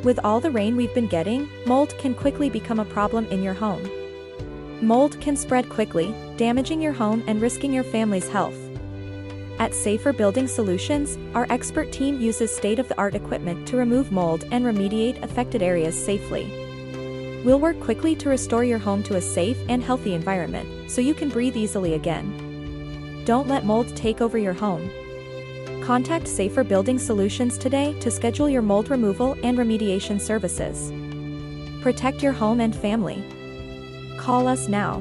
With all the rain we've been getting, mold can quickly become a problem in your home. Mold can spread quickly, damaging your home and risking your family's health. At Safer Building Solutions, our expert team uses state-of-the-art equipment to remove mold and remediate affected areas safely. We'll work quickly to restore your home to a safe and healthy environment, so you can breathe easily again. Don't let mold take over your home. Contact Safer Building Solutions today to schedule your mold removal and remediation services. Protect your home and family. Call us now.